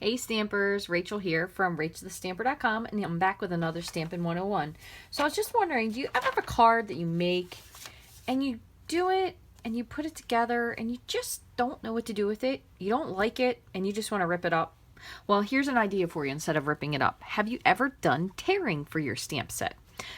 Hey Stampers, Rachel here from Rachthestamper.com, and I'm back with another Stampin' 101. So I was just wondering, do you ever have a card that you make and you do it and you put it together and you just don't know what to do with it? You don't like it and you just want to rip it up? Well, here's an idea for you instead of ripping it up. Have you ever done tearing for your stamp set?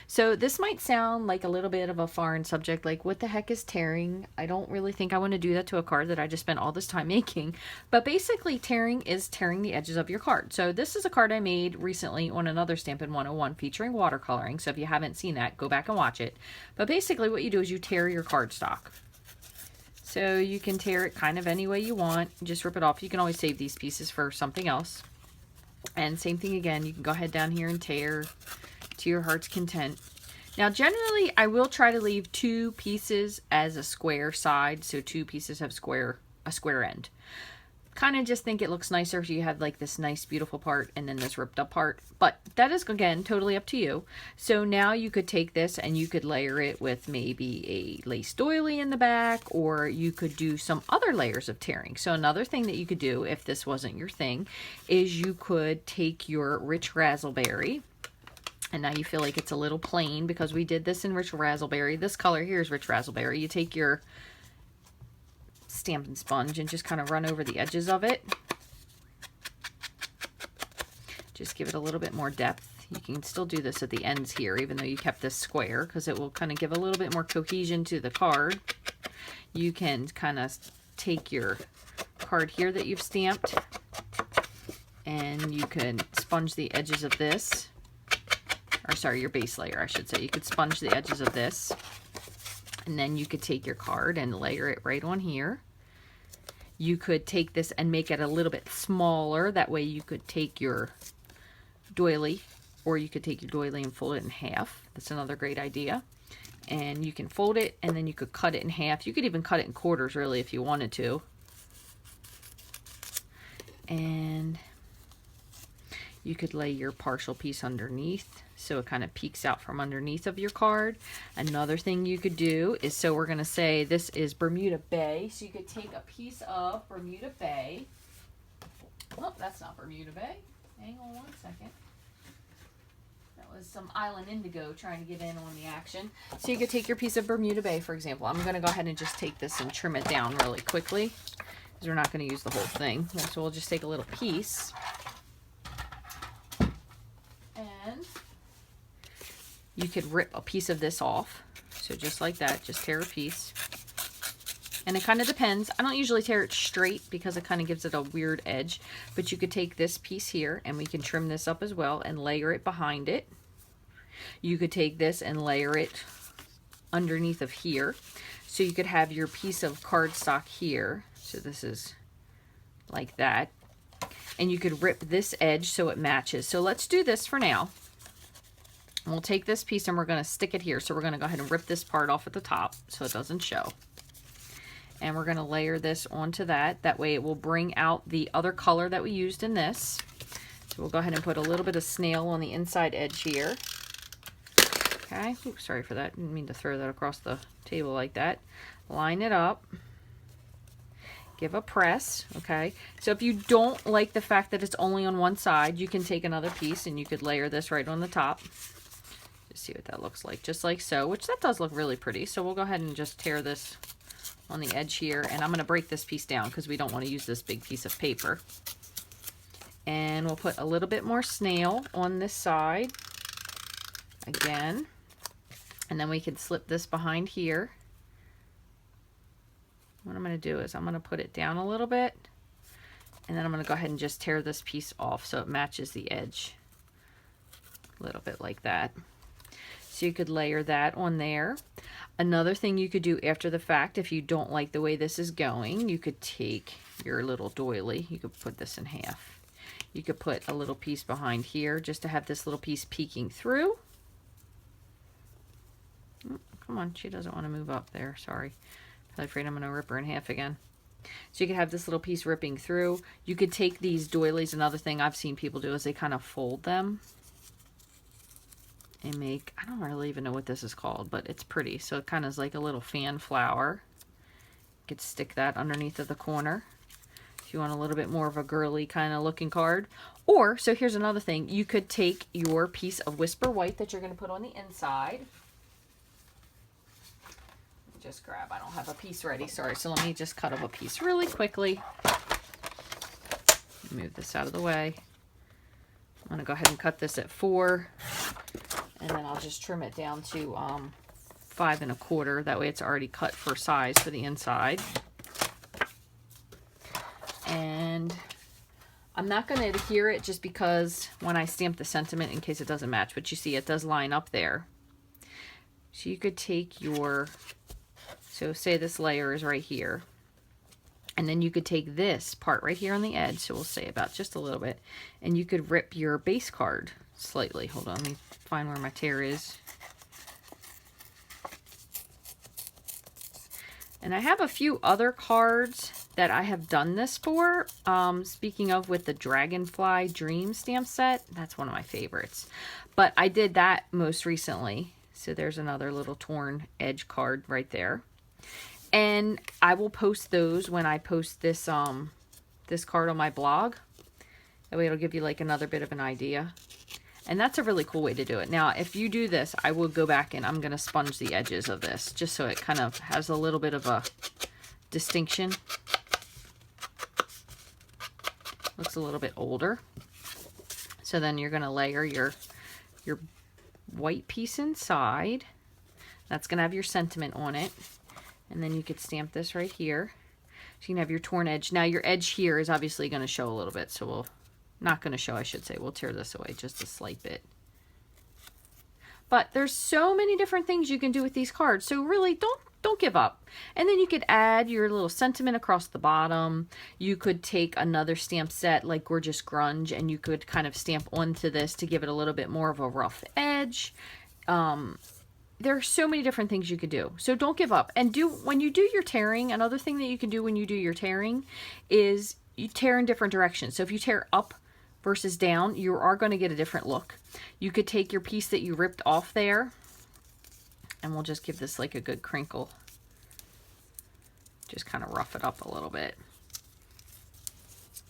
So this might sound like a little bit of a foreign subject, like what the heck is tearing? I don't really think I want to do that to a card that I just spent all this time making. But basically tearing is tearing the edges of your card. So this is a card I made recently on another Stampin' 101 featuring watercoloring. So if you haven't seen that, go back and watch it. But basically what you do is you tear your cardstock. So you can tear it kind of any way you want. Just rip it off. You can always save these pieces for something else. And same thing again, you can go ahead down here and tear to your heart's content. Now generally I will try to leave two pieces as a square side, so two pieces have a square end. Kind of just think it looks nicer if you have like this nice beautiful part and then this ripped up part, but that is again totally up to you. So now you could take this and you could layer it with maybe a lace doily in the back, or you could do some other layers of tearing. So another thing that you could do if this wasn't your thing is you could take your rich razzleberry. And now you feel like it's a little plain because we did this in Rich Razzleberry. This color here is Rich Razzleberry. You take your Stampin' sponge and just kind of run over the edges of it. Just give it a little bit more depth. You can still do this at the ends here, even though you kept this square, because it will kind of give a little bit more cohesion to the card. You can kind of take your card here that you've stamped, and you can sponge the edges of this. Or sorry, your base layer, I should say. You could sponge the edges of this. And then you could take your card and layer it right on here. You could take this and make it a little bit smaller. That way you could take your doily, or you could take your doily and fold it in half. That's another great idea. And you can fold it and then you could cut it in half. You could even cut it in quarters really if you wanted to. And you could lay your partial piece underneath so it kind of peeks out from underneath of your card. Another thing you could do is, so we're going to say this is Bermuda Bay. So you could take a piece of Bermuda Bay. Oh, that's not Bermuda Bay. Hang on one second. That was some Island Indigo trying to get in on the action. So you could take your piece of Bermuda Bay, for example. I'm going to go ahead and just take this and trim it down really quickly, because we're not going to use the whole thing. So we'll just take a little piece. You could rip a piece of this off. So just like that, just tear a piece. And it kind of depends. I don't usually tear it straight because it kind of gives it a weird edge. But you could take this piece here and we can trim this up as well and layer it behind it. You could take this and layer it underneath of here. So you could have your piece of cardstock here. So this is like that. And you could rip this edge so it matches. So let's do this for now. We'll take this piece and we're going to stick it here. So we're going to go ahead and rip this part off at the top so it doesn't show. And we're going to layer this onto that. That way it will bring out the other color that we used in this. So we'll go ahead and put a little bit of snail on the inside edge here. Okay. Oops, sorry for that. Didn't mean to throw that across the table like that. Line it up. Give a press, okay? So if you don't like the fact that it's only on one side, you can take another piece and you could layer this right on the top. See what that looks like, just like so, which that does look really pretty. So we'll go ahead and just tear this on the edge here, and I'm going to break this piece down because we don't want to use this big piece of paper. And we'll put a little bit more snail on this side again, and then we can slip this behind here. What I'm going to do is I'm going to put it down a little bit, and then I'm going to go ahead and just tear this piece off so it matches the edge a little bit like that. So you could layer that on there. Another thing you could do after the fact, if you don't like the way this is going, you could take your little doily. You could put this in half. You could put a little piece behind here just to have this little piece peeking through. Oh, come on, she doesn't want to move up there. Sorry. I'm afraid I'm going to rip her in half again. So you could have this little piece ripping through. You could take these doilies. Another thing I've seen people do is they kind of fold them and make, I don't really even know what this is called, but it's pretty. So it kind of is like a little fan flower. You could stick that underneath of the corner. If you want a little bit more of a girly kind of looking card. Or, so here's another thing, you could take your piece of Whisper White that you're going to put on the inside. Just grab, I don't have a piece ready, sorry, so let me just cut up a piece really quickly. Move this out of the way. I'm going to go ahead and cut this at 4, and then I'll just trim it down to 5 1/4. That way it's already cut for size for the inside. And I'm not going to adhere it just because when I stamp the sentiment, in case it doesn't match, but you see it does line up there. So you could take your, so say this layer is right here, and then you could take this part right here on the edge, so we'll say about just a little bit, and you could rip your base card slightly. Hold on, let me find where my tear is. And I have a few other cards that I have done this for. Speaking of, with the Dragonfly Dream stamp set, that's one of my favorites. But I did that most recently. So there's another little torn edge card right there. And I will post those when I post this this card on my blog. That way it'll give you like another bit of an idea. And that's a really cool way to do it. Now, if you do this, I will go back and I'm going to sponge the edges of this just so it kind of has a little bit of a distinction. Looks a little bit older. So then you're going to layer your white piece inside. That's going to have your sentiment on it. And then you could stamp this right here. So you can have your torn edge. Now your edge here is obviously going to show a little bit. So we'll, not going to show, I should say. We'll tear this away just a slight bit. But there's so many different things you can do with these cards. So really don't give up. And then you could add your little sentiment across the bottom. You could take another stamp set like Gorgeous Grunge and you could kind of stamp onto this to give it a little bit more of a rough edge. There are so many different things you could do. So don't give up. And when you do your tearing, another thing that you can do when you do your tearing is you tear in different directions. So if you tear up versus down, you are going to get a different look. You could take your piece that you ripped off there, and we'll just give this like a good crinkle. Just kind of rough it up a little bit.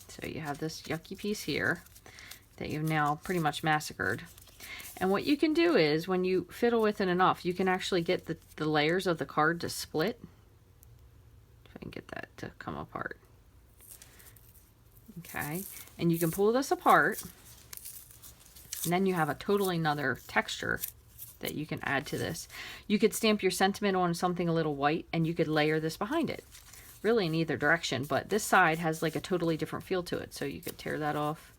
So you have this yucky piece here that you've now pretty much massacred. And what you can do is, when you fiddle with it enough, you can actually get the layers of the card to split. If I can get that to come apart. Okay, and you can pull this apart, and then you have a totally another texture that you can add to this. You could stamp your sentiment on something a little white, and you could layer this behind it. Really in either direction, but this side has like a totally different feel to it. So you could tear that off,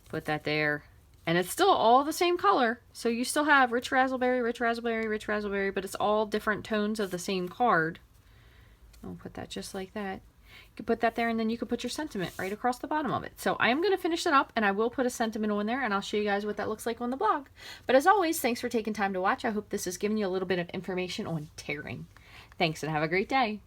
put that there, and it's still all the same color. So you still have Rich Razzleberry, Rich Razzleberry, Rich Razzleberry, but it's all different tones of the same card. I'll put that just like that. You can put that there, and then you can put your sentiment right across the bottom of it. So I am going to finish it up, and I will put a sentiment on there, and I'll show you guys what that looks like on the blog. But as always, thanks for taking time to watch. I hope this has given you a little bit of information on tearing. Thanks, and have a great day.